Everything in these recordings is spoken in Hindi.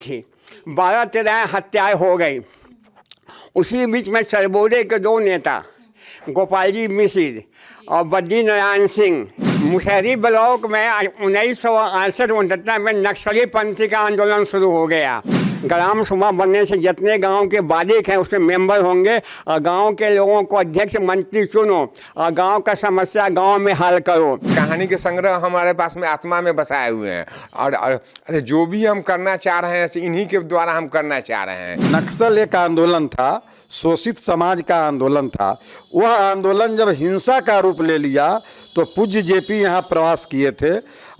थी। 12-13 हत्याएं हो गई। उसी बीच में सरबोरे के 2 नेता गोपाल जी मिश्र और बद्री नारायण सिंह, मुसहरी ब्लॉक में 1968-69 में नक्सली पंथी का आंदोलन शुरू हो गया। ग्राम सभा बनने से जितने गांव के बालिक हैं उसमें मेंबर होंगे और गांव के लोगों को अध्यक्ष मंत्री चुनो और गांव का समस्या गांव में हल करो। कहानी के संग्रह हमारे पास में आत्मा में बसाए हुए हैं और जो भी हम करना चाह रहे हैं इन्हीं के द्वारा हम करना चाह रहे हैं। नक्सल एक आंदोलन था, शोषित समाज का आंदोलन था। वह आंदोलन जब हिंसा का रूप ले लिया तो पूज्य जेपी यहाँ प्रवास किए थे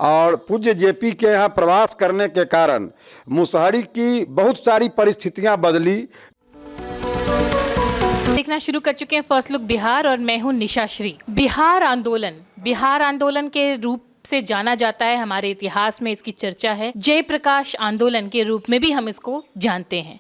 और पूज्य जेपी के यहाँ प्रवास करने के कारण मुसहरी की बहुत सारी परिस्थितियाँ बदली। देखना शुरू कर चुके हैं फर्स्ट लुक बिहार और मैं हूं निशा श्री। बिहार आंदोलन के रूप से जाना जाता है, हमारे इतिहास में इसकी चर्चा है। जयप्रकाश आंदोलन के रूप में भी हम इसको जानते हैं।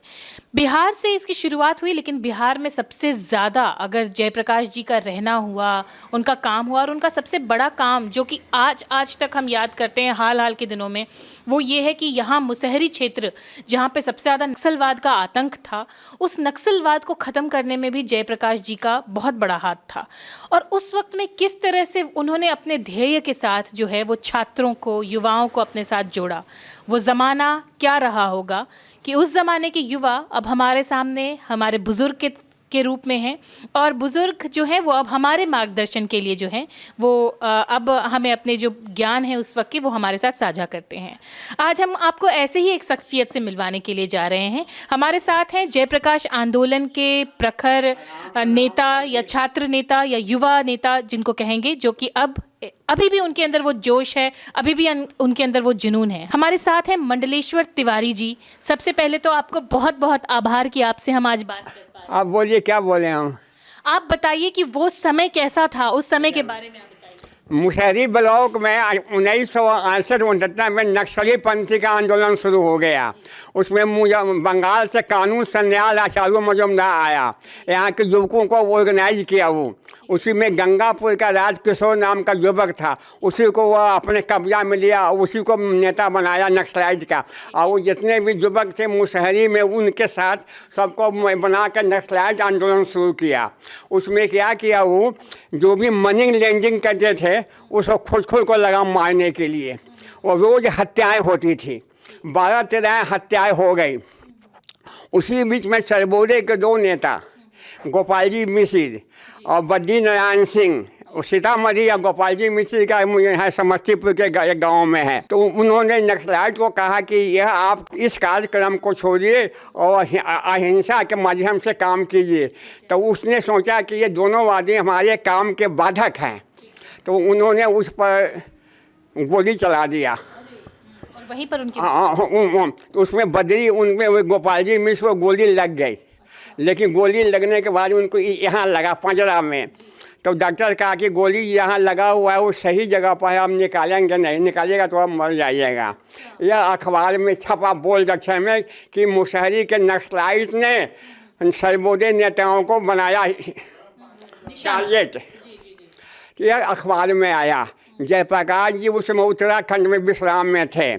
बिहार से इसकी शुरुआत हुई, लेकिन बिहार में सबसे ज़्यादा अगर जयप्रकाश जी का रहना हुआ, उनका काम हुआ और उनका सबसे बड़ा काम जो कि आज तक हम याद करते हैं हाल के दिनों में, वो ये है कि यहाँ मुसहरी क्षेत्र जहाँ पे सबसे ज़्यादा नक्सलवाद का आतंक था, उस नक्सलवाद को ख़त्म करने में भी जयप्रकाश जी का बहुत बड़ा हाथ था। और उस वक्त में किस तरह से उन्होंने अपने ध्येय के साथ जो है वो छात्रों को, युवाओं को अपने साथ जोड़ा। वो ज़माना क्या रहा होगा कि उस ज़माने के युवा अब हमारे सामने हमारे बुज़ुर्ग के रूप में हैं और बुज़ुर्ग जो हैं वो अब हमारे मार्गदर्शन के लिए जो हैं वो अब हमें अपने जो ज्ञान है उस वक्त के वो हमारे साथ साझा करते हैं। आज हम आपको ऐसे ही एक शख्सियत से मिलवाने के लिए जा रहे हैं। हमारे साथ हैं जयप्रकाश आंदोलन के प्रखर नेता या छात्र नेता या युवा नेता जिनको कहेंगे, जो कि अभी भी उनके अंदर वो जोश है, अभी भी उनके अंदर वो जुनून है। हमारे साथ हैं मंडलेश्वर तिवारी जी। सबसे पहले तो आपको बहुत बहुत आभार कि आपसे हम आज बात कर पाए। आप बोलिए, क्या बोले हम? आप बताइए कि वो समय कैसा था, उस समय के बारे में आप बताइए। मुसहरी ब्लॉक में 1968-69 में नक्सली पंथी का आंदोलन शुरू हो गया। उसमें बंगाल से कानून सन्याल आचार्य मजुमदार आया, यहाँ के युवकों को ऑर्गेनाइज किया। वो उसी में गंगापुर का राजकिशोर नाम का युवक था, उसी को वह अपने कब्जा में लिया, उसी को नेता बनाया नक्सलाइट का। और वो जितने भी युवक थे मुसहरी में, उनके साथ सबको बना कर नक्सलाइट आंदोलन शुरू किया। उसमें क्या किया, वो जो भी मनी लैंडिंग करते थे उसको खुद को लगा मारने के लिए। वो रोज़ हत्याएँ होती थी। 12-13 हत्याएँ हो गई। उसी बीच में सरबोरे के 2 नेता गोपाल जी मिश्र और बद्री नारायण सिंह, सीतामढ़ी या गोपाल जी मिश्र का है समस्तीपुर के एक गाँव में है। तो उन्होंने नक्सलाइट को कहा कि यह आप इस कार्यक्रम को छोड़िए और अहिंसा के माध्यम से काम कीजिए। तो उसने सोचा कि ये दोनों वादी हमारे काम के बाधक हैं, तो उन्होंने उस पर गोली चला दिया। और वहीं पर उनकी तो उसमें बद्री, उनमें गोपाल जी मिश्र को गोली लग गई, लेकिन गोली लगने के बाद उनको यहाँ लगा पंजरा में। तो डॉक्टर कहा कि गोली यहाँ लगा हुआ है, वो सही जगह पर है, हम निकालेंगे नहीं, निकालेगा तो आप मर जाइएगा। यह अखबार में छपा बोल्ड अक्षर में कि मुसहरी के नक्सलाइट ने सरबोरे नेताओं को बनाया टारगेट। यह अखबार में आया। जयप्रकाश जी उस समय उत्तराखंड में विश्राम में थे।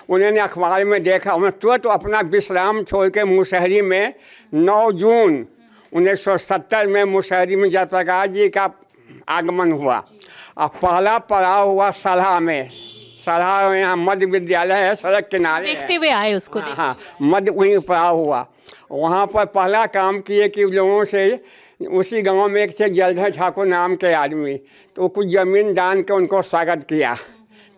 उन्होंने अखबार में देखा, उन्होंने तुरंत अपना विश्राम छोड़ के मुसहरी में 9 जून 1970 में मुसहरी में जयप्रकाश जी का आगमन हुआ। और पहला पड़ाव हुआ सलहा में। सलहा यहाँ मध्य विद्यालय है, सड़क किनारे देखते हुए आए उसको। हाँ, मध्य वहीं पड़ाव हुआ। वहाँ पर पहला काम किए कि लोगों से, उसी गांव में एक थे जलधर ठाकुर नाम के आदमी, तो कुछ ज़मीन दान के उनको स्वागत किया।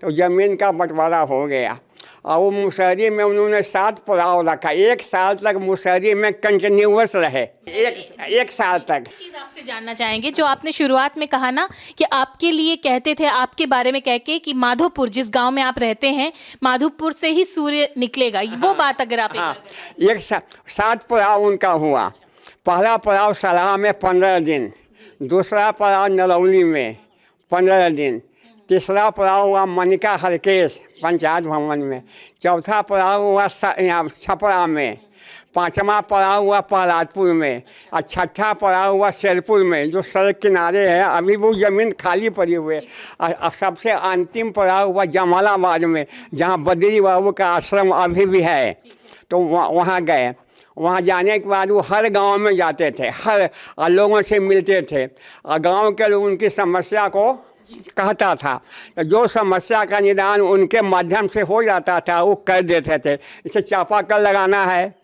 तो ज़मीन का बंटवारा हो गया और वो मुसहरी में उन्होंने 7 पड़ाव रखा। 1 साल तक मुसहरी में कंटिन्यूअस रहे, एक साल तक। चीज़ आपसे जानना चाहेंगे, जो आपने शुरुआत में कहा ना कि आपके लिए कहते थे, आपके बारे में कह के कि माधोपुर, जिस गांव में आप रहते हैं, माधोपुर से ही सूर्य निकलेगा, वो बात अगर आप एक 7 पड़ाव उनका हुआ। पहला पड़ाव सलहा में 15 दिन, दूसरा पड़ाव नरौली में 15 दिन, तीसरा पड़ाव हुआ मनिका हरकेश पंचायत भवन में, चौथा पड़ाव हुआ छपरा में, 5वां पड़ाव हुआ प्रहलादपुर में और 6ठा पड़ाव हुआ शेरपुर में, जो सड़क किनारे है। अभी वो ज़मीन खाली पड़ी हुई है। और सबसे अंतिम पड़ाव हुआ जमालाबाद में, जहाँ बद्री बाबू का आश्रम अभी भी है। तो वहाँ गए। वहाँ जाने के बाद वो हर गांव में जाते थे, हर लोगों से मिलते थे और गांव के लोग उनकी समस्या को कहता था, तो जो समस्या का निदान उनके माध्यम से हो जाता था वो कर देते थे। इसे चापाकल लगाना है,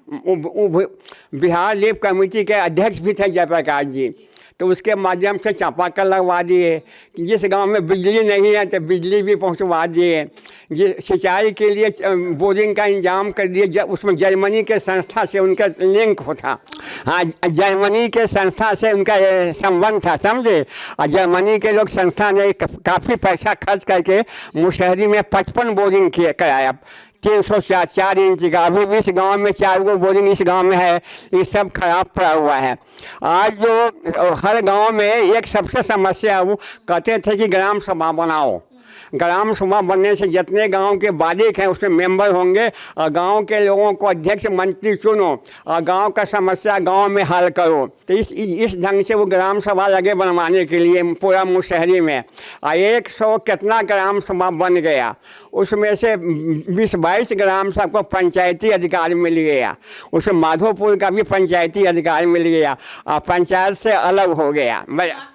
बिहार लीप कमेटी के अध्यक्ष भी थे जयप्रकाश जी, तो उसके माध्यम से चापाकल लगवा दिए। जिस गांव में बिजली नहीं है तो बिजली भी पहुंचवा दिए। सिंचाई के लिए बोरिंग का इंतजाम कर दिए। उसमें जर्मनी के संस्था से उनका लिंक होता, हाँ जर्मनी के संस्था से उनका संबंध था, समझे। और जर्मनी के लोग संस्था ने काफ़ी पैसा खर्च करके मुशहरी में 55 बोरिंग कराया, 304 इंच का। अभी भी इस गांव में 4 गो बोरिंग इस गांव में है, ये सब खराब पड़ा हुआ है। आज जो हर गांव में एक सबसे समस्या वो कहते थे कि ग्राम सभा बनाओ। ग्राम सभा बनने से जितने गांव के बालिक हैं उसमें मेंबर होंगे और गांव के लोगों को अध्यक्ष मंत्री चुनो और गांव का समस्या गांव में हल करो। तो इस ढंग से वो ग्राम सभा लगे बनवाने के लिए पूरा मुशहरी में। और 100 कितना ग्राम सभा बन गया, उसमें से 20-22 ग्राम सभा को पंचायती अधिकार मिल गया। उसमें माधोपुर का भी पंचायती अधिकार मिल गया और पंचायत से अलग हो गया।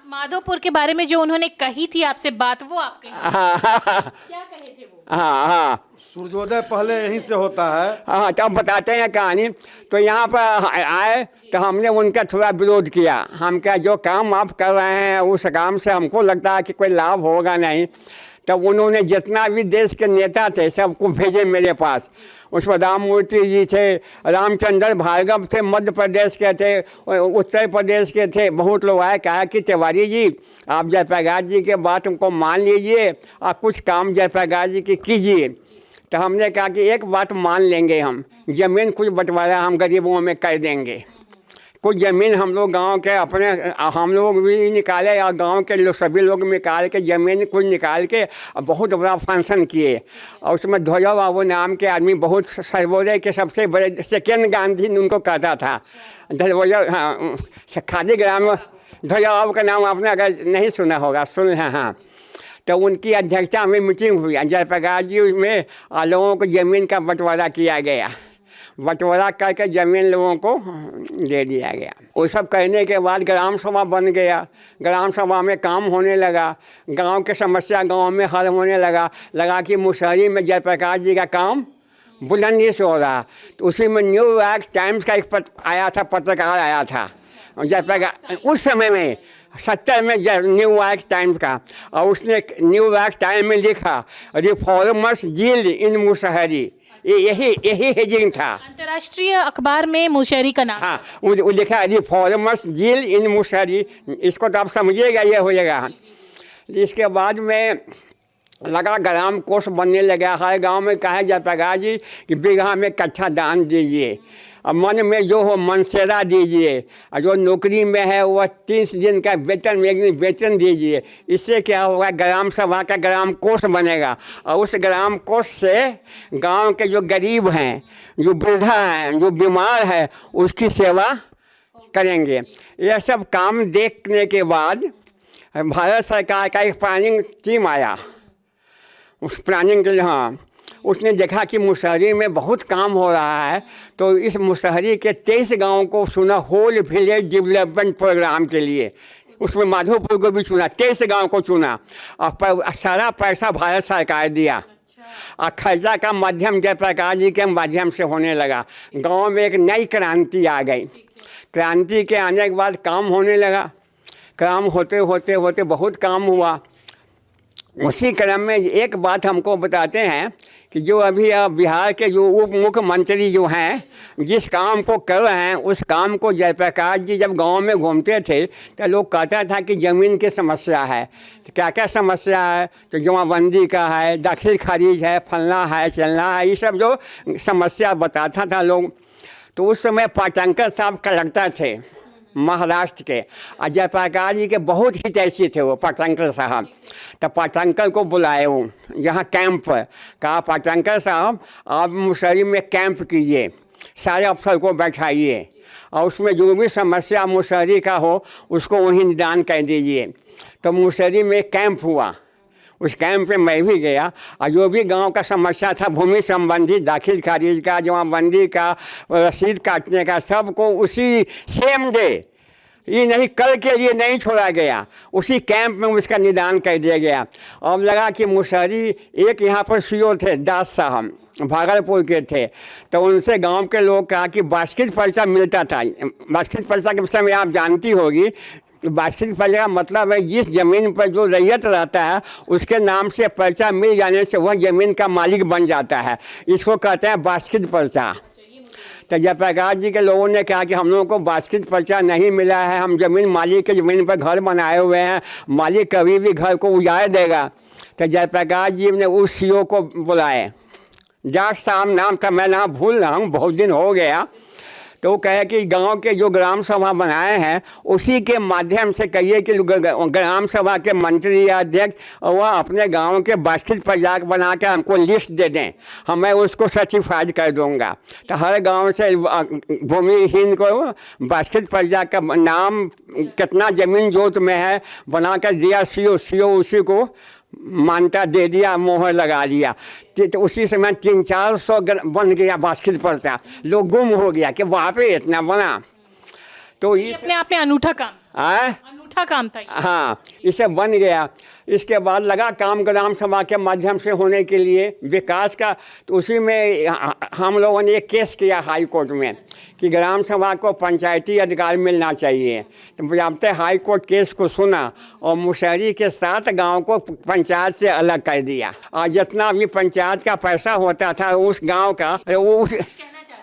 माधोपुर के बारे में जो उन्होंने कही थी आपसे बात, वो आप कही क्या कहे थे वो? हाँ, सूर्योदय पहले यहीं से होता है। हाँ, तो अब बताते हैं कहानी। तो यहाँ पर आए तो हमने उनका थोड़ा विरोध किया। हम क्या जो काम आप कर रहे हैं उस काम से हमको लगता है कि कोई लाभ होगा नहीं। तब उन्होंने जितना भी देश के नेता थे सबको भेजे मेरे पास। उसमें राम मूर्ति जी थे, रामचंद्र भार्गव थे, मध्य प्रदेश के थे, उत्तर प्रदेश के थे, बहुत लोग आए। कहा कि तिवारी जी आप जयप्रकाश जी के बात को मान लीजिए और कुछ काम जयप्रकाश जी की कीजिए। तो हमने कहा कि एक बात मान लेंगे, हम ज़मीन कुछ बंटवारा हम गरीबों में कर देंगे। कुछ ज़मीन हम लोग गांव के अपने हम लोग भी निकाले और गांव के लोग सभी लोग निकाल के ज़मीन कुछ निकाल के बहुत बड़ा फंक्शन किए। और उसमें ध्वजा बाबू नाम के आदमी, बहुत सर्वोदय के सबसे बड़े सेकेंड गांधी उनको कहता था। ध्वजा, हाँ, खादी ग्राम ध्वजा बाबू का नाम आपने अगर नहीं सुना होगा, सुन है। हाँ, तो उनकी अध्यक्षता में मीटिंग हुई जयप्रकाश जी में, लोगों को ज़मीन का बंटवारा किया गया। बंटवारा करके ज़मीन लोगों को दे दिया गया। वो सब करने के बाद ग्राम सभा बन गया। ग्राम सभा में काम होने लगा, गांव के समस्या गांव में हल होने लगा कि मुशहरी में जयप्रकाश जी का काम बुलंदी से हो रहा। तो उसी में न्यूयॉर्क टाइम्स का एक आया था, पत्रकार आया था जयप्रकाश उस समय में 70 में न्यूयॉर्क टाइम्स का, और उसने न्यूयॉर्क टाइम्स में लिखा रिफॉर्मर्स जील इन मुशहरी। यही हेडिंग था अंतर्राष्ट्रीय अखबार में मुशहरी का नाम। हाँ, वो लिखा रिफॉर्मर्स जील इन मुशहरी। इसको तो आप समझिएगा, ये हो जाएगा। इसके बाद में लगा ग्राम कोष बनने लगा। हर गांव में कहा जयप्रकाश जी कि बीघा में कट्ठा दान दीजिए, और मन में जो हो मनसेरा दीजिए, और जो नौकरी में है वह 30 दिन का वेतन, एक दिन वेतन दीजिए। इससे क्या होगा, ग्राम सभा का ग्राम कोष बनेगा और उस ग्राम कोष से गांव के जो गरीब हैं, जो वृद्धा हैं, जो बीमार है, उसकी सेवा करेंगे। यह सब काम देखने के बाद भारत सरकार का एक प्लानिंग टीम आया। उस प्लानिंग के लिए, हाँ, उसने देखा कि मुशहरी में बहुत काम हो रहा है, तो इस मुशहरी के 23 गाँव को चुना होल विलेज डेवलपमेंट प्रोग्राम के लिए। उसमें माधोपुर को भी चुना, 23 गाँव को चुना और सारा पैसा भारत सरकार दिया। और खर्चा का माध्यम जयप्रकाश जी के माध्यम से होने लगा। गांव में एक नई क्रांति आ गई। क्रांति के आने के बाद काम होने लगा। काम होते होते होते बहुत काम हुआ। उसी क्रम में एक बात हमको बताते हैं कि जो अभी बिहार के जो उप मुख्यमंत्री जो हैं, जिस काम को कर रहे हैं उस काम को जयप्रकाश जी जब गांव में घूमते थे तो लोग कहता था कि ज़मीन की समस्या है। तो क्या क्या समस्या है, तो जमाबंदी का है, दाखिल खारिज है, फलना है, चलना है, ये सब जो समस्या बताता था लोग। तो उस समय पाटंकर साहब कलेक्टर थे महाराष्ट्र के, और जयप्रकाश जी के बहुत ही तैसी थे वो पाटंकर साहब। तो पाटंकर को बुलाए वो यहाँ कैंप पर, कहा पाटंकर साहब आप मुशहरी में कैंप कीजिए, सारे अफसर को बैठाइए और उसमें जो भी समस्या मुशहरी का हो उसको वहीं निदान कर दीजिए। तो मुशहरी में कैंप हुआ। उस कैंप पे मैं भी गया और जो भी गांव का समस्या था भूमि संबंधी, दाखिल खारिज का, जमाबंदी का, रसीद काटने का, सबको उसी सेम डे, ये नहीं कल के लिए नहीं छोड़ा गया, उसी कैंप में उसका निदान कर दिया गया। अब लगा कि मुशहरी एक यहाँ पर सीओ थे दास साहब, भागलपुर के थे, तो उनसे गांव के लोग कहा कि बास्केट पर्चा मिलता था। बास्केट पर्चा के विषय में आप जानती होगी, बास्केट पर्चा का मतलब है जिस ज़मीन पर जो रैयत रहता है उसके नाम से पर्चा मिल जाने से वह ज़मीन का मालिक बन जाता है, इसको कहते हैं बास्केट पर्चा। तो जयप्रकाश जी के लोगों ने कहा कि हम लोगों को बास्केट पर्चा नहीं मिला है, हम ज़मीन मालिक के ज़मीन पर घर बनाए हुए हैं, मालिक कभी भी घर को उजाड़ देगा। तो जयप्रकाश जी ने उस सीओ को बुलाए, जाट साहब नाम था, मैं नाम भूल रहा हूँ, बहुत दिन हो गया। तो वो कहे कि गांव के जो ग्राम सभा बनाए हैं उसी के माध्यम से कहिए कि ग्राम सभा के मंत्री या अध्यक्ष वह अपने गांव के बास्केट पर्चा बना के हमको लिस्ट दे दें, मैं उसको सर्टिफाइड कर दूंगा। तो हर गांव से भूमिहीन को बास्केट पर्चा का नाम, कितना ज़मीन जोत में है, बना कर दिया सीओ उसी को मान्यता दे दिया, मोहर लगा दिया। तो उसी समय 300-400 बन गया बास्केट पर्चा, लोग गुम हो गया कि वहाँ पे इतना बना। तो ये अपने आप में अनूठा काम था ये। हाँ, इसे बन गया। इसके बाद लगा काम ग्राम सभा के माध्यम से होने के लिए विकास का, तो उसी में हम लोगों ने एक केस किया हाई कोर्ट में कि ग्राम सभा को पंचायती अधिकार मिलना चाहिए। तो जानते हाई कोर्ट केस को सुना और मुशहरी के 7 गांव को पंचायत से अलग कर दिया, और जितना भी पंचायत का पैसा होता था उस गांव का वो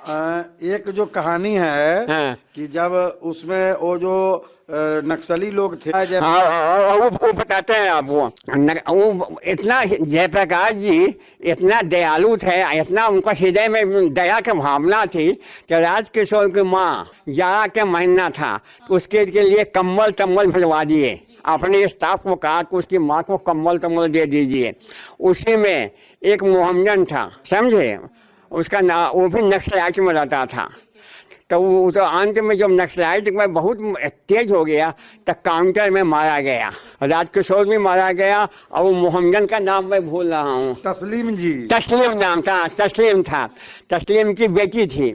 एक जो कहानी है हाँ। कि जब उसमें वो जो नक्सली लोग थे, वो बताते हैं आप, वो इतना जयप्रकाश जी इतना दयालु थे, इतना उनका हृदय में दया की भावना थी कि राजकिशोर की माँ जाड़ा के महीना था तो उसके लिए कम्बल तम्बल भिजवा दिए, अपने स्टाफ को कहा कि उसकी माँ को कम्बल तम्बल दे दीजिए। उसी में एक मोहम्मदन था, समझे, उसका नाम, वो भी नक्सलाइट में रहता था। तो वो तो अंत में जब नक्सलाइट में बहुत तेज हो गया तो काउंटर में मारा गया, राजकिशोर भी मारा गया, और वो मोहम्मदन का नाम मैं भूल रहा हूँ, तस्लीम जी, तस्लीम नाम था, तस्लीम की बेटी थी।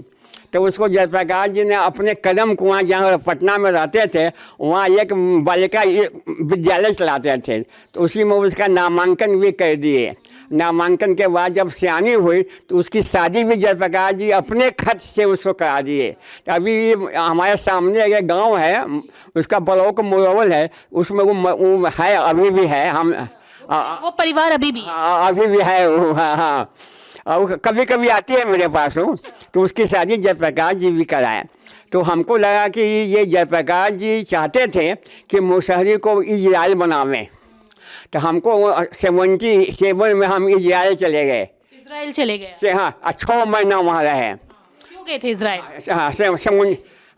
तो उसको जयप्रकाश जी ने अपने कदम कुआं, जहाँ पटना में रहते थे, वहाँ एक बालिका विद्यालय चलाते थे, तो उसी में उसका नामांकन भी कर दिए। नामांकन के बाद जब सियानी हुई तो उसकी शादी भी जयप्रकाश जी अपने खर्च से उसको करा दिए। तो अभी हमारे सामने एक गांव है, उसका ब्लॉक मुरवल है, उसमें वो है, अभी भी है। हम वो परिवार अभी भी है। हाँ, और कभी कभी आती है मेरे पास वो, तो उसकी शादी जयप्रकाश जी भी कराए। तो हमको लगा कि ये जयप्रकाश जी चाहते थे कि मुशहरी को इजराइल बनावें, तो हमको 77 में हम इजराइल चले गए। हाँ, 6 महीना वहाँ रहे। क्यों गए थे इजराइल?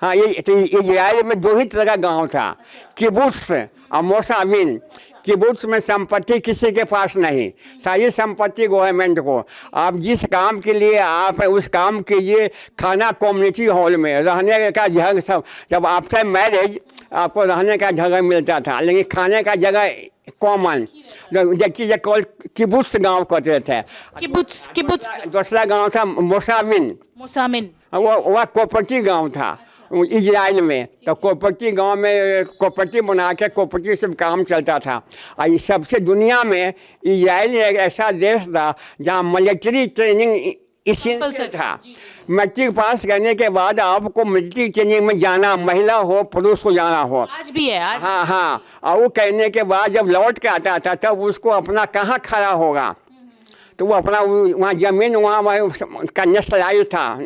हाँ, ये तो इजराइल में 2 ही तरह का गांव था, किबुत्स और मोसाविन। किबुत्स में संपत्ति किसी के पास नहीं, सारी संपत्ति गवर्नमेंट को। आप जिस काम के लिए आप उस काम कीजिए, खाना कम्युनिटी हॉल में, रहने का जगह सब, जब आफ्टर मैरिज आपको रहने का जगह मिलता था, लेकिन खाने का जगह कॉमन, देखिए किबुत्स गांव कहते थे। किबुत्स दूसरा गांव था मोसामिन, वह कोपटी गांव था इजराइल में। तो कोपटी गांव में कोपटी बना के कोपटी से काम चलता था। और ये सबसे दुनिया में इजराइल एक ऐसा देश था जहाँ मिलिट्री ट्रेनिंग इसेंशियल था। मैट्रिक पास करने के बाद आपको मिलिट्री ट्रेनिंग में जाना, महिला हो पुरुष को जाना हो, आज भी है आज। हाँ, और वो कहने के बाद जब लौट के आता था तब उसको अपना कहाँ खड़ा होगा, तो वो अपना वहाँ ज़मीन वहाँ का नेशनलाइज था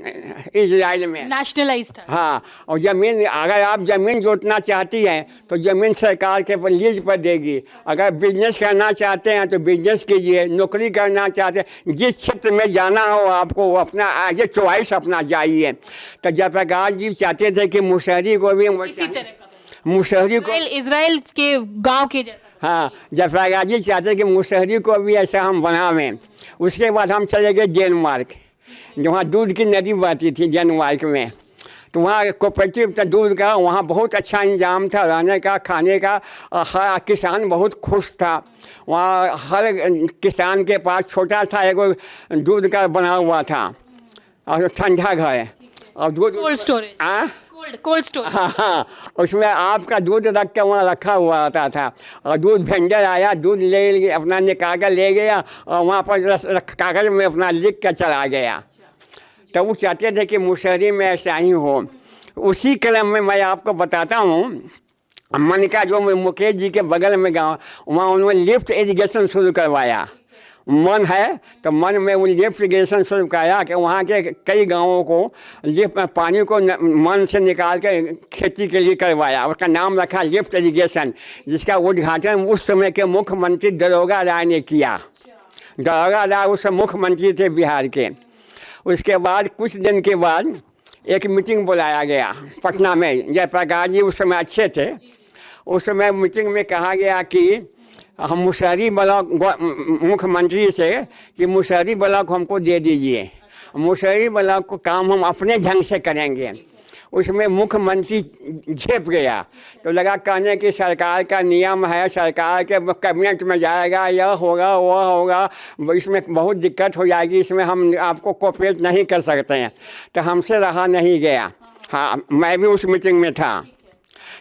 इजराइल में, नेशनलाइज था। हाँ, और ज़मीन, अगर आप ज़मीन जोतना चाहती हैं तो ज़मीन सरकार के लीज पर देगी। अगर बिजनेस करना चाहते हैं तो बिजनेस कीजिए, नौकरी करना चाहते हैं, जिस क्षेत्र में जाना हो आपको अपना आगे चॉइस अपना जाइए। तो जयप्रकाश जी चाहते थे कि मुशहरी को भी मुशहरी को इजराइल के गांव के जैसा, हाँ, जयप्रकाश जी चाहते कि मुशहरी को भी ऐसा हम बनावें। उसके बाद हम चले गए डेनमार्क, जहाँ दूध की नदी बहती थी डेनमार्क में। तो वहाँ कोऑपरेटिव था दूध का, वहाँ बहुत अच्छा इंतजाम था रहने का, खाने का। हर किसान बहुत खुश था। वहाँ हर किसान के पास छोटा सा एक दूध का बना हुआ था और ठंडा घर और दूध कोल्ड स्टोरेज, हाँ कोल्ड स्टोरेज। हाँ हाँ, उसमें आपका दूध रख के वहाँ रखा हुआ आता था और दूध वेंडर आया, दूध ले अपना निकाल कर ले गया और वहाँ पर कागज़ में अपना लिख कर चला गया। तो वो चाहते थे कि मुसहरी में ऐसा ही हो। उसी क्रम में मैं आपको बताता हूँ, मन का जो मुकेश जी के बगल में गांव, वहाँ उन्होंने लिफ्ट इरिगेशन शुरू करवाया। मन है तो मन में वो लिफ्ट इरिगेशन शुरू कराया कि वहाँ के कई गांवों को लिफ्ट पानी को मन से निकाल के खेती के लिए करवाया। उसका नाम रखा लिफ्ट इरिगेशन, जिसका उद्घाटन उस समय के मुख्यमंत्री दरोगा राय ने किया। दरोगा राय उस मुख्यमंत्री थे बिहार के। उसके बाद कुछ दिन के बाद एक मीटिंग बुलाया गया पटना में। जयप्रकाश जी उस समय अच्छे थे। उस समय मीटिंग में कहा गया कि हम मुसहरी ब्लॉक मुख्यमंत्री से कि मुसहरी ब्लॉक हमको दे दीजिए, मुसहरी ब्लॉक को काम हम अपने ढंग से करेंगे। उसमें मुख्यमंत्री झेप गया तो लगा कहने कि सरकार का नियम है, सरकार के कैबिनेट में जाएगा, यह होगा वह होगा, इसमें बहुत दिक्कत हो जाएगी, इसमें हम आपको कोऑपरेट नहीं कर सकते हैं। तो हमसे रहा नहीं गया। हाँ, मैं भी उस मीटिंग में था।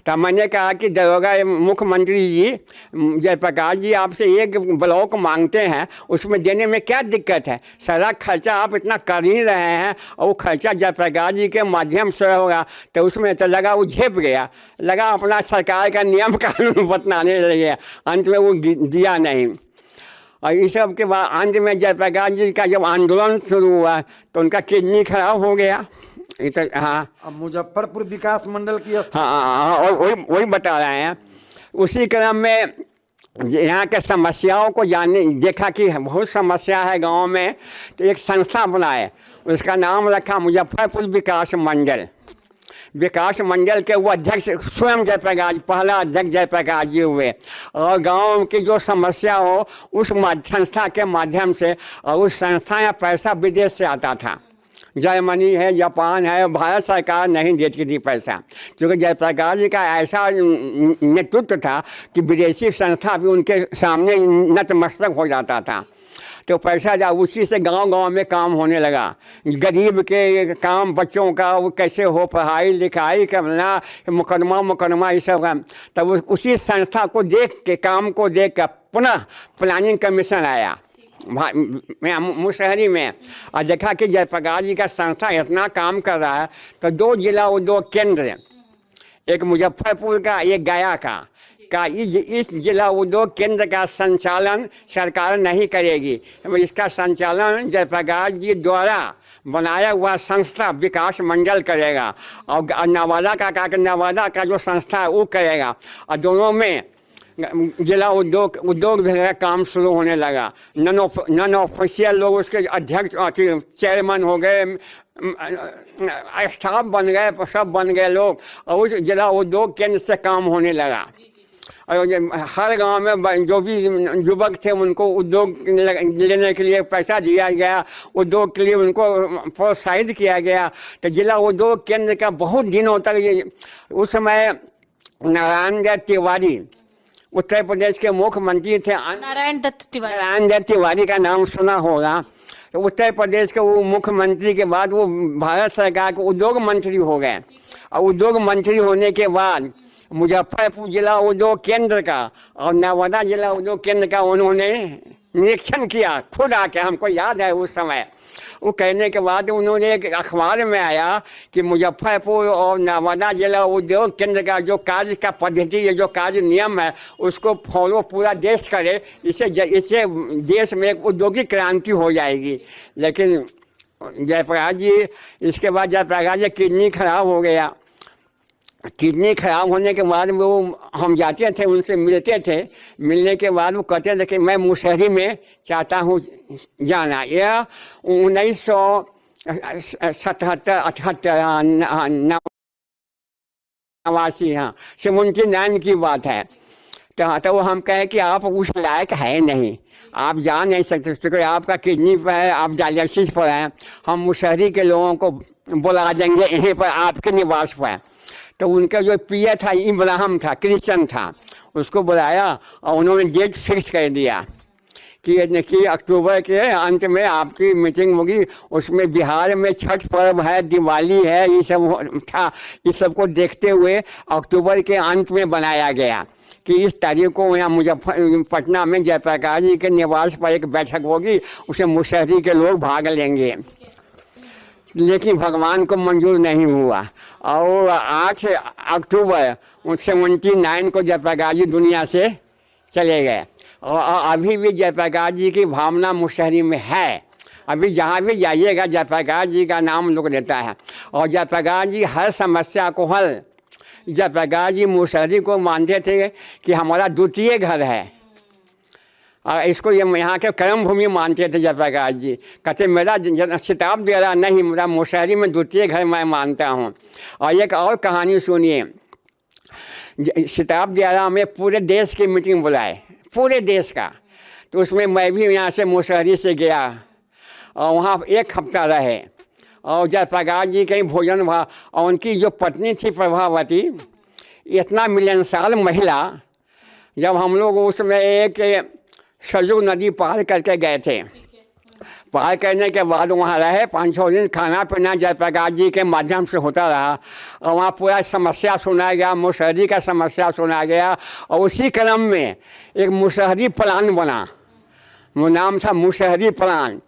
तो मैंने कहा कि दरोगा मुख्यमंत्री जी, जयप्रकाश जी आपसे एक ब्लॉक मांगते हैं, उसमें देने में क्या दिक्कत है? सारा खर्चा आप इतना कर ही रहे हैं और वो खर्चा जयप्रकाश जी के माध्यम से होगा। तो उसमें तो लगा वो झेप गया, लगा अपना सरकार का नियम कानून बतलाने लगे। अंत में वो दिया नहीं। और इस सब के बाद अंत में जयप्रकाश जी का जब आंदोलन शुरू हुआ तो उनका किडनी खराब हो गया। हाँ, अब मुजफ्फरपुर विकास मंडल की हाँ, और वही बता रहे हैं। उसी क्रम में यहाँ के समस्याओं को जानने देखा कि बहुत समस्या है गांव में, तो एक संस्था बनाए, उसका नाम रखा मुजफ्फरपुर विकास मंडल। विकास मंडल के वो अध्यक्ष स्वयं जयप्रकाश, पहला अध्यक्ष जयप्रकाश जी हुए। और गांव की जो समस्या हो उस संस्था के माध्यम से, और उस संस्था या पैसा विदेश से आता था, जर्मनी है, जापान है, भारत सरकार नहीं देती थी पैसा, क्योंकि जयप्रकाश जी का ऐसा नेतृत्व था कि विदेशी संस्था भी उनके सामने नतमस्तक हो जाता था। तो पैसा जा उसी से गांव-गांव में काम होने लगा। गरीब के काम, बच्चों का वो कैसे हो, पढ़ाई लिखाई करना, मुकदमा ये सब का। तब उसी संस्था को देख के, काम को देख कर पुनः प्लानिंग कमीशन आया मुसहरी में, और देखा कि जयप्रकाश जी का संस्था इतना काम कर रहा है, तो 2 जिला उद्योग केंद्र, एक मुजफ्फरपुर का, एक गया का इस जिला उद्योग केंद्र का संचालन सरकार नहीं करेगी, इसका संचालन जयप्रकाश जी द्वारा बनाया हुआ संस्था विकास मंडल करेगा। और नवादा का जो संस्था है वो करेगा। और दोनों में जिला उद्योग विभाग का काम शुरू होने लगा। नॉन ऑफिशियल लोग उसके अध्यक्ष, चेयरमैन हो गए, स्टाफ बन गए, सब बन गए लोग, और उस जिला उद्योग केंद्र से काम होने लगा। और हर गांव में जो भी युवक थे उनको उद्योग लेने के लिए पैसा दिया गया, उद्योग के लिए उनको प्रोत्साहित किया गया। तो जिला उद्योग केंद्र का बहुत दिनों तक ये, उस समय नारायण दत्त तिवारी उत्तर प्रदेश के मुख्यमंत्री थे। नारायण दत्त तिवारी का नाम सुना होगा। तो उत्तर प्रदेश के वो मुख्यमंत्री के बाद वो भारत सरकार के उद्योग मंत्री हो गए। और उद्योग मंत्री होने के बाद मुजफ्फरपुर जिला उद्योग केंद्र का और नवादा जिला उद्योग केंद्र का उन्होंने निरीक्षण किया खुद आके, हमको याद है उस समय। वो कहने के बाद उन्होंने एक अखबार में आया कि मुजफ्फरपुर और नवादा जिला उद्योग केंद्र का जो कार्य का पद्धति है, जो कार्य नियम है, उसको फॉलो पूरा देश करे, इससे देश में एक औद्योगिक क्रांति हो जाएगी। लेकिन जयप्रकाश जी, इसके बाद जयप्रकाश जी किडनी खराब हो गया। किडनी खराब होने के बाद वो हम जाते थे, उनसे मिलते थे। मिलने के बाद वो कहते थे कि मैं मुसहरी में चाहता हूँ जाना। यह 1977-88 हाँ 79 की बात है। तो वो हम कहें कि आप उस लायक है नहीं, आप जा नहीं सकते, क्योंकि आपका किडनी पर है, आप डायलिसिस पर हैं, हम मुशहरी के लोगों को बुला देंगे यहीं पर आपके निवास पर। तो उनका जो पिया था इब्राहिम था, क्रिश्चियन था, उसको बुलाया और उन्होंने डेट फिक्स कर दिया कि ये देखिए अक्टूबर के अंत में आपकी मीटिंग होगी। उसमें बिहार में छठ पर्व है, दिवाली है, ये सब था। इस सब को देखते हुए अक्टूबर के अंत में बनाया गया कि इस तारीख को यहाँ पटना में जयप्रकाश जी के निवास पर एक बैठक होगी, उसे मुशहरी के लोग भाग लेंगे। लेकिन भगवान को मंजूर नहीं हुआ और 8 अक्टूबर 1979 को जयप्रकाश जी दुनिया से चले गए। और अभी भी जयप्रकाश जी की भावना मुशहरी में है। अभी जहाँ भी जाइएगा जयप्रकाश जी का नाम लोग लेता है। और जयप्रकाश जी हर समस्या को हल, जयप्रकाश जी मुशहरी को मानते थे कि हमारा द्वितीय घर है। और इसको ये यहाँ के कर्म भूमि मानते थे जयप्रकाश जी। कहते मेरा सिताब दियारा नहीं, मेरा मुशहरी में द्वितीय घर मैं मानता हूँ। और एक और कहानी सुनिए, सिताब दियारा में पूरे देश की मीटिंग बुलाए, पूरे देश का। तो उसमें मैं भी यहाँ से मुशहरी से गया और वहाँ 1 हफ्ता रहे। और जयप्रकाश जी कहीं भोजन हुआ और उनकी जो पत्नी थी प्रभावती, इतना मिलनसार महिला, जब हम लोग उसमें एक सरजू नदी पार करके गए थे, पार करने के बाद वहाँ रहे 5-6 दिन, खाना पीना जयप्रकाश जी के माध्यम से होता रहा। और वहाँ पूरा समस्या सुना गया, मुशहरी का समस्या सुना गया। और उसी क्रम में एक मुशहरी प्लान बना, वो नाम था मुशहरी प्लान।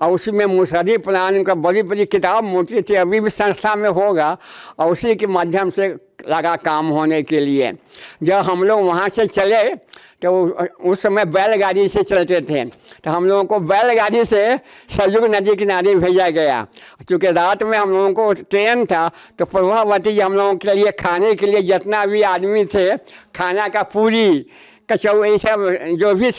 और उसी में मुशहरी प्लान का बड़ी बड़ी किताब मोटी थी, अभी भी संस्था में होगा। और उसी के माध्यम से लगा काम होने के लिए। जब हम लोग वहाँ से चले तो उस समय बैलगाड़ी से चलते थे, तो हम लोगों को बैलगाड़ी से सरजू नदी किनारे भेजा गया। चूँकि रात में हम लोगों को ट्रेन था, तो प्रभावती जी हम लोगों के लिए खाने के लिए जितना भी आदमी थे, खाना का पूरी कचौड़ी सब जो भी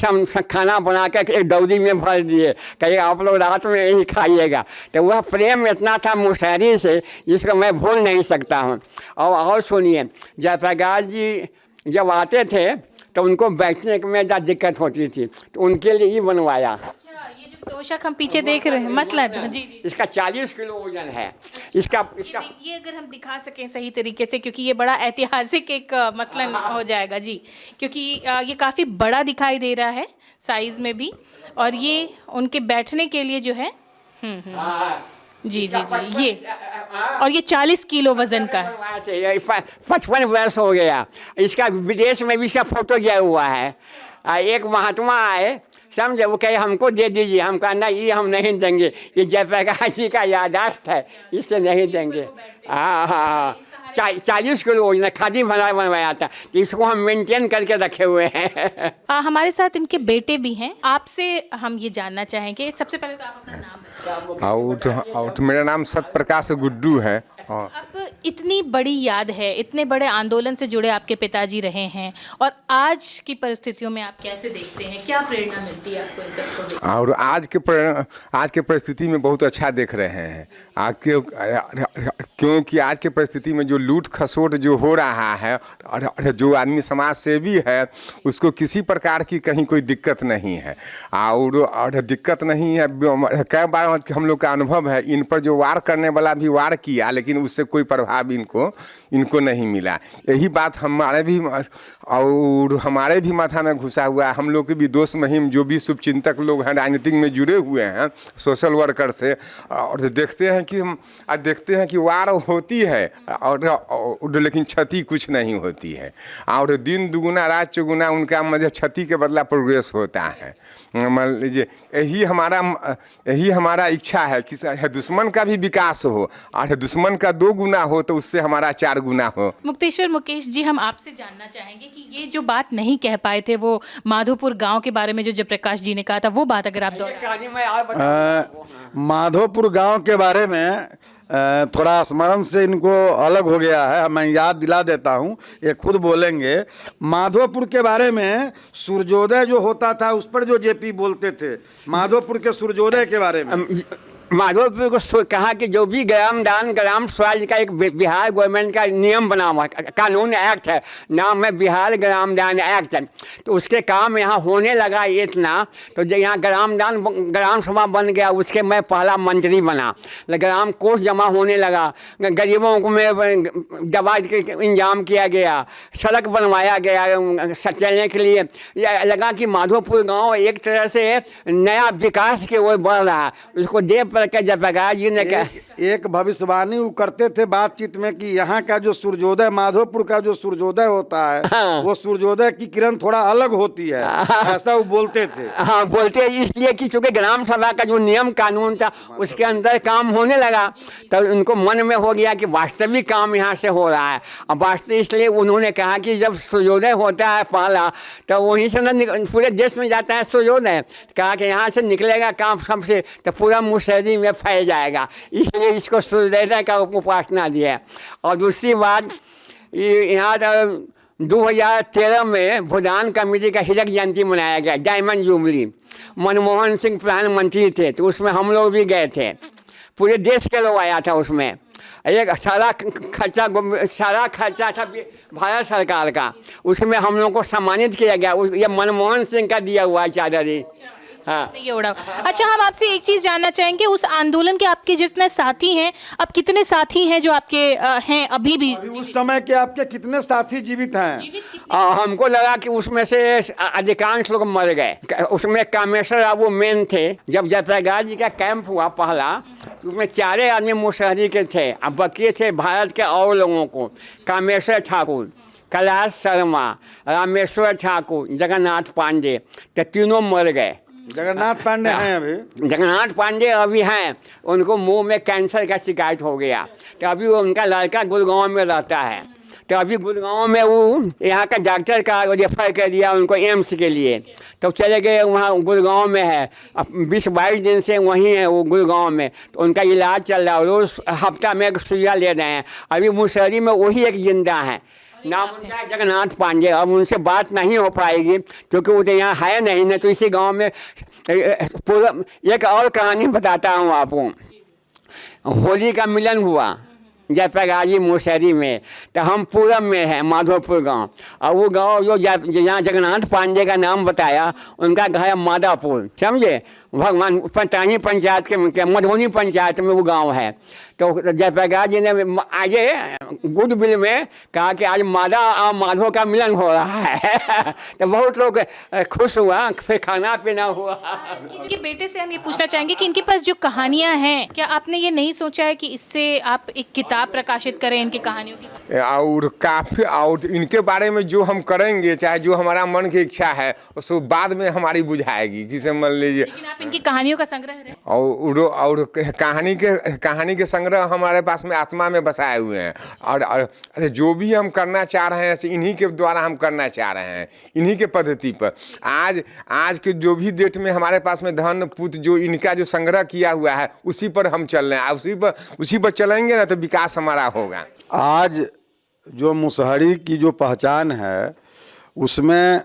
खाना बना कर एक दौरी में भर दिए, कहीं आप लोग रात में यही खाइएगा। तो वह प्रेम इतना था मुशहरी से, जिसको मैं भूल नहीं सकता हूँ। और सुनिए, जयप्रकाश जी जब आते थे तो उनको बैठने में ज़्यादा दिक्कत होती थी, तो उनके लिए ही बनवाया। अच्छा, ये जो तोशक हम पीछे देख रहे हैं, मसला जी जी, इसका 40 किलो वजन है। इसका ये अगर हम दिखा सकें सही तरीके से, क्योंकि ये बड़ा ऐतिहासिक एक मसलन हो जाएगा जी, क्योंकि ये काफ़ी बड़ा दिखाई दे रहा है साइज़ में भी। और ये उनके बैठने के लिए जो है जी जी जी, ये और ये 40 किलो वजन का है। 55 वर्ष हो गया। इसका विदेश में भी सब फोटो गया हुआ है। एक महात्मा आए, समझे, वो कहे हमको दे दीजिए। हम कहा नहीं, ये हम नहीं देंगे, ये जयप्रकाश जी का यादाश्त है, इससे नहीं देंगे। हाँ हाँ हाँ, 40 किलो वजन खादी बनवाया था, तो इसको हम मेंटेन करके रखे हुए हैं। हमारे साथ इनके बेटे भी हैं। आपसे हम ये जानना चाहेंगे, सबसे पहले तो आप अपना नाम और मेरा नाम सत्यप्रकाश गुड्डू है। अब इतनी बड़ी याद है, इतने बड़े आंदोलन से जुड़े आपके पिताजी रहे हैं, और आज की परिस्थितियों में आप कैसे देखते हैं, क्या प्रेरणा मिलती है आपको इन सबको? और आज के परिस्थिति में बहुत अच्छा देख रहे हैं। क्योंकि आज के परिस्थिति में जो लूट खसोट जो हो रहा है, और जो आदमी समाज सेवी है, उसको किसी प्रकार की कहीं कोई दिक्कत नहीं है। और दिक्कत नहीं है। कई बार हम लोग का अनुभव है, इन पर जो वार करने वाला भी वार किया, लेकिन उससे कोई प्रभाव इनको नहीं मिला। यही बात हमारे भी माथा में घुसा हुआ है। हम लोग के भी दोस्त महिम जो भी शुभचिंतक लोग हैं, राजनीतिक में जुड़े हुए हैं, सोशल वर्कर से, और देखते हैं कि वार होती है और लेकिन क्षति कुछ नहीं होती है। और दिन दुगुना रात चौगुना उनका मतलब क्षति के बदला प्रोग्रेस होता है। मान लीजिए, यही हमारा इच्छा है कि दुश्मन का भी विकास हो, और दुश्मन का 2 गुना हो तो उससे हमारा 4 गुना हो। मुक्तेश्वर मुकेश जी, हम आपसे जानना चाहेंगे कि ये जो बात नहीं कह पाए थे, वो माधोपुर गांव के बारे में जो जयप्रकाश जी ने कहा था, वो बात अगर आप माधोपुर गांव के बारे में थोड़ा स्मरण से इनको अलग हो गया है, मैं याद दिला देता हूँ, ये खुद बोलेंगे। माधोपुर के बारे में सूर्योदय जो होता था, उस पर जो जेपी बोलते थे, माधोपुर के सूर्योदय के बारे में। माधोपुर को कहा कि जो भी ग्राम दान ग्राम स्वराज का एक बिहार गवर्नमेंट का नियम बना हुआ कानून एक्ट है, नाम है बिहार ग्राम दान एक्ट, तो उसके काम यहाँ होने लगा इतना, तो जब यहाँ ग्राम सभा बन गया, उसके मैं पहला मंत्री बना, ग्राम कोष जमा होने लगा, गरीबों को में दवा के इंतजाम किया गया, सड़क बनवाया गया चलने के लिए। लगा कि माधोपुर गांव एक तरह से नया विकास की ओर बढ़ रहा है। उसको देख पर के जयप्रकाश जी ने कहा, एक भविष्यवाणी वो करते थे बातचीत में कि यहाँ का जो सूर्योदय, माधोपुर का जो सूर्योदय होता है, हाँ। वो सूर्योदय की किरण थोड़ा अलग होती है, ऐसा वो बोलते थे। हाँ, बोलते इसलिए कि चूंकि ग्राम सभा का जो नियम कानून था उसके अंदर काम होने लगा, तो उनको मन में हो गया कि वास्तविक काम यहाँ से हो रहा है। अब वास्तविक इसलिए उन्होंने कहा कि जब सूर्योदय होता है पहला, तो वहीं से न पूरे देश में जाता है सूर्योदय, कहा कि यहाँ से निकलेगा काम सबसे, तो पूरा मुसहरी में फैल जाएगा, इसलिए इसको सूर्योदय का उपासना दिया। और दूसरी बात, यहाँ 2013 में भूटान कमेटी का हीरक जयंती मनाया गया, डायमंड जुबली। मनमोहन सिंह प्रधानमंत्री थे, तो उसमें हम लोग भी गए थे, पूरे देश के लोग आया था उसमें। एक सारा खर्चा था भारत सरकार का, उसमें हम लोग को सम्मानित किया गया। ये मनमोहन सिंह का दिया हुआ चादर ही। हाँ, ये उड़ा। अच्छा, हम आपसे एक चीज़ जानना चाहेंगे, उस आंदोलन के आपके जितने साथी हैं, अब कितने साथी हैं जो आपके हैं अभी भी? उस समय के आपके कितने साथी जीवित हैं? हमको लगा कि उसमें से अधिकांश लोग मर गए। उसमें कामेश्वर बाबू मेन थे। जब जयप्रकाश जी का कैंप हुआ पहला, तो उसमें 4 आदमी मुसहरी के थे, अब बाकी थे भारत के और लोगों को, कामेश्वर ठाकुर, कैलाश शर्मा, रामेश्वर ठाकुर, जगन्नाथ पांडे, तो तीनों मर गए। जगन्नाथ पांडे हैं अभी? जगन्नाथ पांडे अभी हैं, उनको मुंह में कैंसर का शिकायत हो गया, तो अभी उनका लड़का गुड़गांव में रहता है, तो अभी गुड़गांव में वो यहाँ का डॉक्टर का रेफर कर दिया उनको एम्स के लिए, तो चले गए वहाँ, गुड़गांव में है, अब 20-22 दिन से वहीं है वो गुड़गांव में, तो उनका इलाज चल रहा है, रोज़ हफ्ता में एक सुइया ले रहे हैं। अभी मुसहरी में वही एक जिंदा है, नाम उनका है जगन्नाथ पांडे। अब उनसे बात नहीं हो पाएगी क्योंकि वो तो यहाँ है नहीं ना, तो इसी गांव में पूरा। एक और कहानी बताता हूँ आपको। होली का मिलन हुआ जयप्रकाश जी मुसहरी में, तो हम पूरब में हैं, माधोपुर गांव, और वो गांव जो जहाँ जगन्नाथ पांडे का नाम बताया, उनका घर है मादापुर, समझे, भगवान पंतानी पंचायत के मधुबनी पंचायत में वो गांव है। तो जयप्रकाश जी ने आज गुडविल में कहा कि आज माधो का मिलन हो रहा है तो बहुत लोग खुश हुआ, फिर खाना पीना हुआ। इनके बेटे से हम ये पूछना चाहेंगे कि इनके पास जो कहानियां हैं, क्या आपने ये नहीं सोचा है कि इससे आप एक किताब प्रकाशित करें इनकी कहानियों की? और काफ़ी, और इनके बारे में जो हम करेंगे, चाहे जो हमारा मन की इच्छा है, उसको बाद में हमारी बुझाएगी, किसे मान लीजिए। लेकिन आप इनकी कहानियों का संग्रह रहे और कहानी के संग्रह हमारे पास में आत्मा में बसाए हुए हैं, और जो भी हम करना चाह रहे हैं इन्हीं के द्वारा हम करना चाह रहे हैं, इन्हीं के पद्धति पर। आज के जो भी डेट में हमारे पास में धन पुत्र जो इनका जो संग्रह किया हुआ है, उसी पर हम चल रहे हैं, उसी पर चलेंगे ना, तो विकास हमारा होगा। आज जो मुसहरी की जो पहचान है, उसमें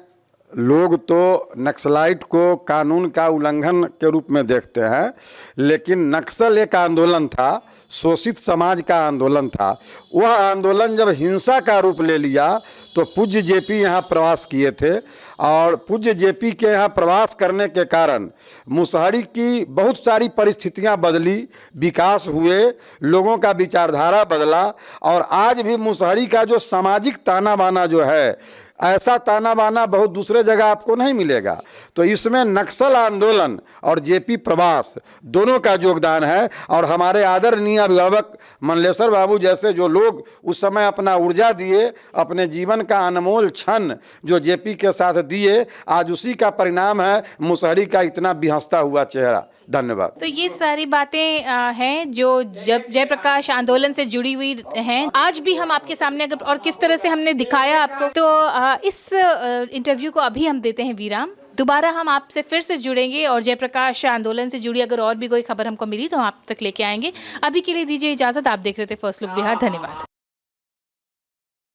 लोग तो नक्सलाइट को कानून का उल्लंघन के रूप में देखते हैं, लेकिन नक्सल एक आंदोलन था, शोषित समाज का आंदोलन था। वह आंदोलन जब हिंसा का रूप ले लिया, तो पूज्य जेपी यहाँ प्रवास किए थे, और पूज्य जेपी के यहाँ प्रवास करने के कारण मुसहरी की बहुत सारी परिस्थितियाँ बदली, विकास हुए, लोगों का विचारधारा बदला, और आज भी मुसहरी का जो सामाजिक ताना बाना जो है, ऐसा ताना बाना बहुत दूसरे जगह आपको नहीं मिलेगा। तो इसमें नक्सल आंदोलन और जेपी प्रवास दोनों का योगदान है, और हमारे आदरणीय अभिभावक मंडलेश्वर बाबू जैसे जो लोग उस समय अपना ऊर्जा दिए, अपने जीवन का अनमोल क्षण जो जेपी के साथ दिए, आज उसी का परिणाम है मुसहरी का इतना बिहसता हुआ चेहरा। धन्यवाद। तो ये सारी बातें हैं जो जब जयप्रकाश आंदोलन से जुड़ी हुई हैं, आज भी हम आपके सामने अगर और किस तरह से हमने दिखाया आपको, तो इस इंटरव्यू को अभी हम देते हैं विराम। दोबारा हम आपसे फिर से जुड़ेंगे और जयप्रकाश आंदोलन से जुड़ी अगर और भी कोई खबर हमको मिली तो हम आप तक लेके आएंगे। अभी के लिए दीजिए इजाज़त। आप देख रहे थे फर्स्ट लुक बिहार। धन्यवाद।